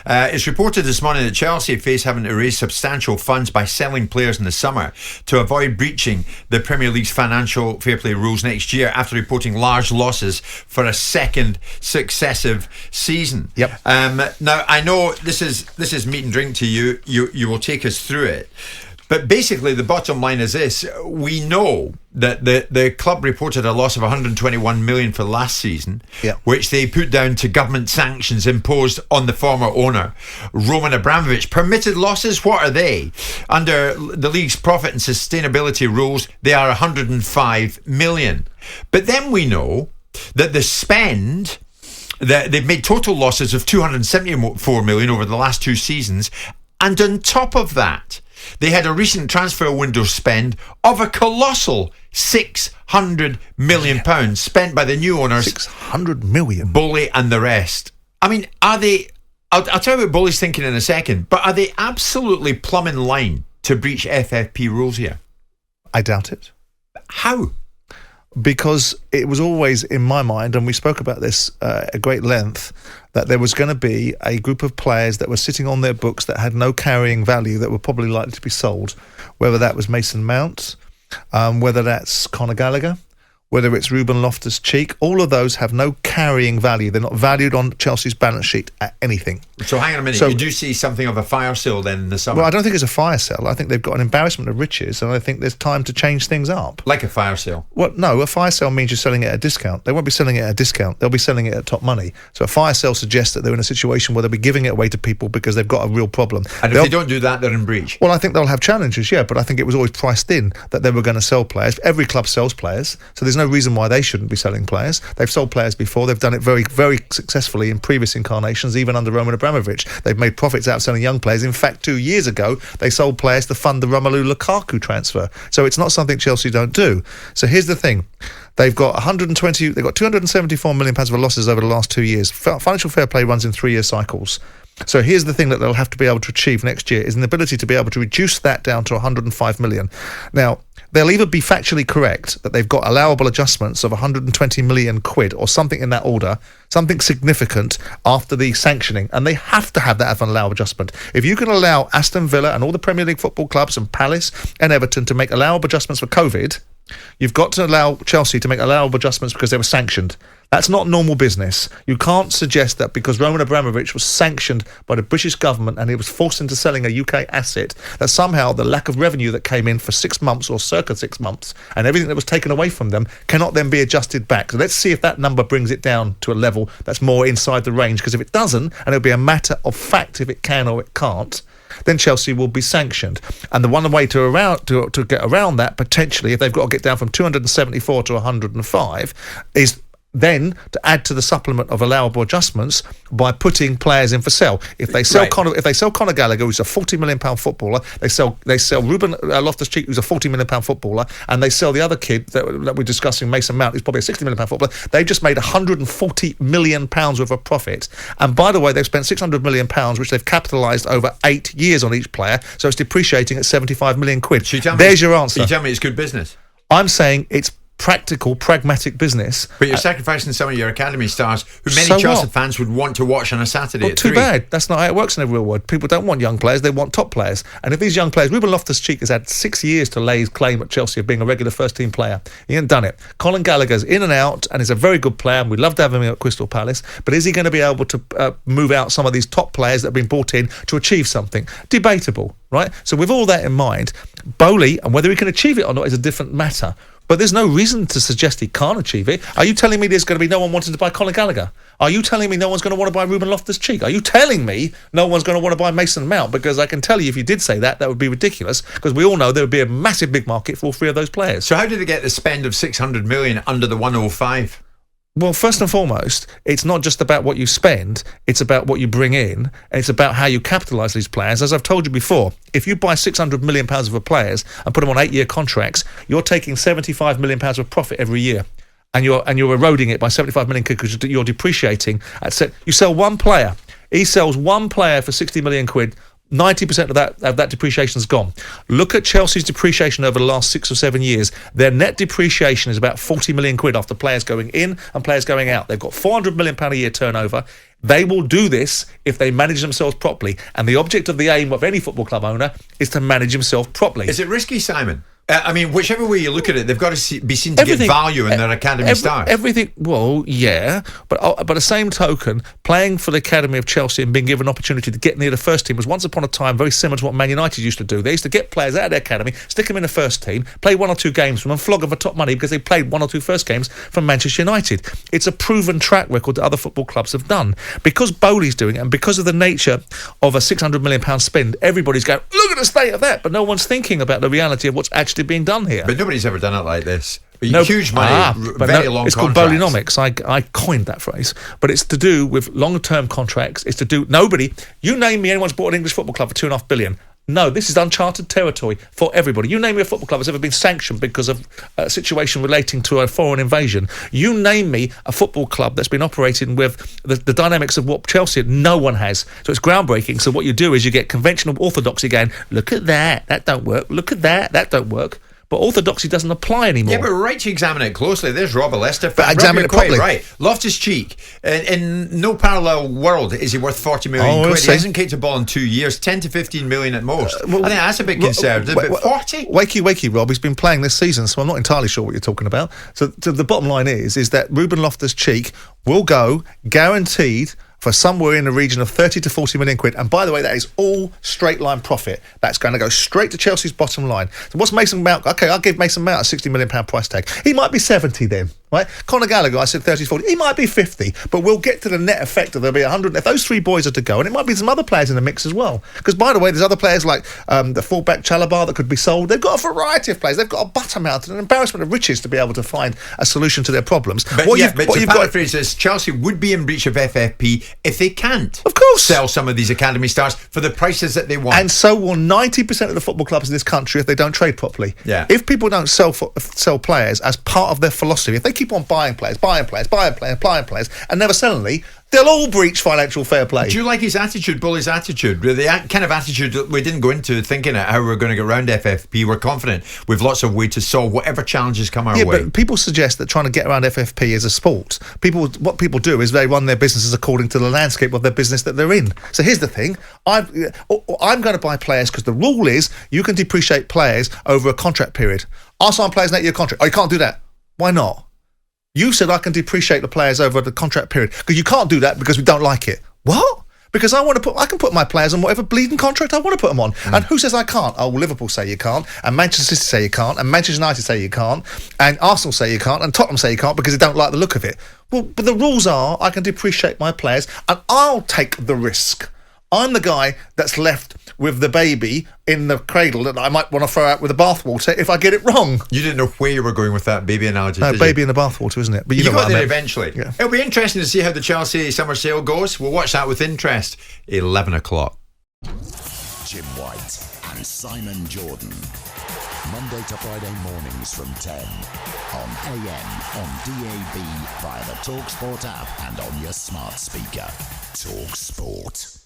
It's reported this morning that Chelsea face having to raise substantial funds by selling players in the summer to avoid breaching the Premier League's financial fair play rules next year after reporting large losses for a second successive season. Yep. Now, I know this is meat and drink to you. You will take us through it. But basically, the bottom line is this. We know that the club reported a loss of 121 million for last season, which they put down to government sanctions imposed on the former owner, Roman Abramovich. Permitted losses, what are they? Under the league's profit and sustainability rules, they are 105 million. But then we know that the spend, that they've made total losses of 274 million over the last two seasons. And on top of that, they had a recent transfer window spend of a colossal £600 million spent by the new owners. 600 million. Bully and the rest. I mean, are they... I'll tell you what Bully's thinking in a second, but are they absolutely plumb in line to breach FFP rules here? I doubt it. How? Because it was always in my mind, and we spoke about this at great length, that there was going to be a group of players that were sitting on their books that had no carrying value that were probably likely to be sold, whether that was Mason Mount, whether that's Conor Gallagher, whether it's Ruben Loftus-Cheek. All of those have no carrying value. They're not valued on Chelsea's balance sheet at anything. So hang on a minute. So, you do see something of a fire sale then in the summer? Well, I don't think it's a fire sale. I think they've got an embarrassment of riches, and I think there's time to change things up. Like a fire sale? Well, no, a fire sale means you're selling it at a discount. They won't be selling it at a discount. They'll be selling it at top money. So a fire sale suggests that they're in a situation where they'll be giving it away to people because they've got a real problem. And if they don't do that, they're in breach? Well, I think they'll have challenges, yeah, but I think it was always priced in that they were going to sell players. Every club sells players, so there's no reason why they shouldn't be selling players. They've sold players before. They've done it very, very successfully in previous incarnations, even under Roman Abramovich. They've made profits out of selling young players. In fact, 2 years ago, they sold players to fund the Romelu Lukaku transfer. So it's not something Chelsea don't do. So here's the thing. They've got they've got 274 million pounds of losses over the last 2 years. Financial fair play runs in 3-year cycles. So here's the thing that they'll have to be able to achieve next year is an ability to be able to reduce that down to 105 million. Now, they'll either be factually correct that they've got allowable adjustments of 120 million quid or something in that order, something significant after the sanctioning, and they have to have that as an allowable adjustment. If you can allow Aston Villa and all the Premier League football clubs and Palace and Everton to make allowable adjustments for COVID, you've got to allow Chelsea to make allowable adjustments because they were sanctioned. That's not normal business. You can't suggest that because Roman Abramovich was sanctioned by the British government and he was forced into selling a UK asset, that somehow the lack of revenue that came in for 6 months or circa 6 months and everything that was taken away from them cannot then be adjusted back. So let's see if that number brings it down to a level that's more inside the range, because if it doesn't, and it'll be a matter of fact if it can or it can't, then Chelsea will be sanctioned. And the one way to get around that, potentially, if they've got to get down from 274 to 105, is then to add to the supplement of allowable adjustments by putting players in for sale. If they sell Conor Gallagher, who's a £40 million footballer, they sell Ruben Loftus-Cheek, who's a £40 million footballer, and they sell the other kid that we're discussing, Mason Mount, who's probably a £60 million footballer. They've just made £140 million worth of profit. And by the way, they've spent £600 million, which they've capitalised over 8 years on each player, so it's depreciating at 75 million quid. There's your answer. You tell me it's good business? I'm saying it's practical, pragmatic business. But you're sacrificing some of your academy stars who many Chelsea fans would want to watch on a Saturday at 3. Too bad. That's not how it works in the real world. People don't want young players, they want top players. And if these young players, Ruben Loftus-Cheek has had 6 years to lay his claim at Chelsea of being a regular first-team player. He hasn't done it. Colin Gallagher's in and out and is a very good player, and we'd love to have him at Crystal Palace, but is he going to be able to move out some of these top players that have been brought in to achieve something? Debatable, right? So with all that in mind, Bowley, and whether he can achieve it or not is a different matter. But there's no reason to suggest he can't achieve it. Are you telling me there's going to be no one wanting to buy Conor Gallagher? Are you telling me no one's going to want to buy Ruben Loftus-Cheek? Are you telling me no one's going to want to buy Mason Mount? Because I can tell you if you did say that, that would be ridiculous, because we all know there would be a massive big market for all 3 of those players. So how did they get the spend of 600 million under the 105? Well, first and foremost, it's not just about what you spend, it's about what you bring in, and it's about how you capitalise these players. As I've told you before, if you buy £600 million worth of players and put them on 8-year contracts, you're taking £75 million of profit every year. And you're eroding it by 75 million because you're depreciating. You sell one player. He sells one player for 60 million quid. 90% of that depreciation is gone. Look at Chelsea's depreciation over the last 6 or 7 years. Their net depreciation is about 40 million quid after players going in and players going out. They've got £400 million a year turnover. They will do this if they manage themselves properly. And the object of the aim of any football club owner is to manage himself properly. Is it risky, Simon? I mean, whichever way you look at it, they've got to be seen to get value in their academy stars. Everything, well, yeah, but by the same token, playing for the academy of Chelsea and being given an opportunity to get near the first team was once upon a time very similar to what Man United used to do. They used to get players out of their academy, stick them in the first team, play 1 or 2 games from them, and flog them for top money because they played 1 or 2 first games from Manchester United. It's a proven track record that other football clubs have done. Because Bowley's doing it, and because of the nature of a £600 million spend, everybody's going, look at the state of that, but no one's thinking about the reality of what's actually being done here. But nobody's ever done it like this. Huge money, very long it's contracts. called Bowleynomics. I coined that phrase. But it's to do with long-term contracts. It's to do... Nobody... You name me anyone's bought an English football club for £2.5 billion. No, this is uncharted territory for everybody. You name me a football club that's ever been sanctioned because of a situation relating to a foreign invasion. You name me a football club that's been operating with the dynamics of what Chelsea... No one has. So it's groundbreaking. So what you do is you get conventional orthodoxy going, look at that don't work. Look at that don't work. But orthodoxy doesn't apply anymore. Yeah, but right to examine it closely. There's Rob Leicester. But examine it properly. Right. Loftus-Cheek. In no parallel world is he worth 40 million quid. He hasn't kicked a ball in 2 years. 10 to 15 million at most. I think that's a bit conservative. But 40? Wakey, Rob. He's been playing this season, so I'm not entirely sure what you're talking about. So the bottom line is that Ruben Loftus-Cheek will go guaranteed for somewhere in the region of 30 to 40 million quid. And by the way, that is all straight line profit. That's going to go straight to Chelsea's bottom line. So what's Mason Mount? Okay, I'll give Mason Mount a £60 million price tag. He might be 70 then, right? Conor Gallagher, I said 30 to 40. He might be 50, but we'll get to the net effect of there'll be 100. If those 3 boys are to go, and it might be some other players in the mix as well. Because by the way, there's other players like the fullback Chalabar that could be sold. They've got a variety of players. They've got a buttermount and an embarrassment of riches to be able to find a solution to their problems. But to paraphrase this, Chelsea would be in breach of FFP if they can't. Of course. Sell some of these academy stars for the prices that they want. And so will 90% of the football clubs in this country if they don't trade properly. Yeah. If people don't sell players as part of their philosophy, if they keep on buying players, and never suddenly, they'll all breach financial fair play. Do you like his attitude, Bully's attitude? The kind of attitude that we didn't go into thinking at how we're going to get around FFP. We're confident we've lots of ways to solve whatever challenges come our way. Yeah, but people suggest that trying to get around FFP is a sport. What people do is they run their businesses according to the landscape of their business that they're in. So here's the thing. I'm going to buy players because the rule is you can depreciate players over a contract period. I'll sign players an 8-year contract. Oh, you can't do that. Why not? You said I can depreciate the players over the contract period because you can't do that because we don't like it. What? Because I can put my players on whatever bleeding contract I want to put them on. And who says I can't? Oh, well, Liverpool say you can't, and Manchester City say you can't, and Manchester United say you can't, and Arsenal say you can't, and Tottenham say you can't because they don't like the look of it. Well, but the rules are I can depreciate my players and I'll take the risk. I'm the guy that's left with the baby in the cradle that I might want to throw out with the bathwater if I get it wrong. You didn't know where you were going with that baby analogy, No, did baby you? in the bathwater, isn't it? But you know got what there I meant. eventually. Yeah. It'll be interesting to see how the Chelsea summer sale goes. We'll watch that with interest. 11 o'clock. Jim White and Simon Jordan. Monday to Friday mornings from 10 on AM, on DAB, via the talkSPORT app and on your smart speaker. talkSPORT.